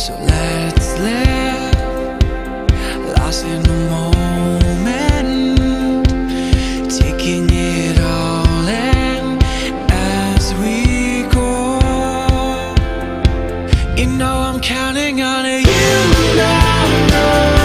So let's live, lost in the moment, taking it all in as we go. You know I'm counting on you now.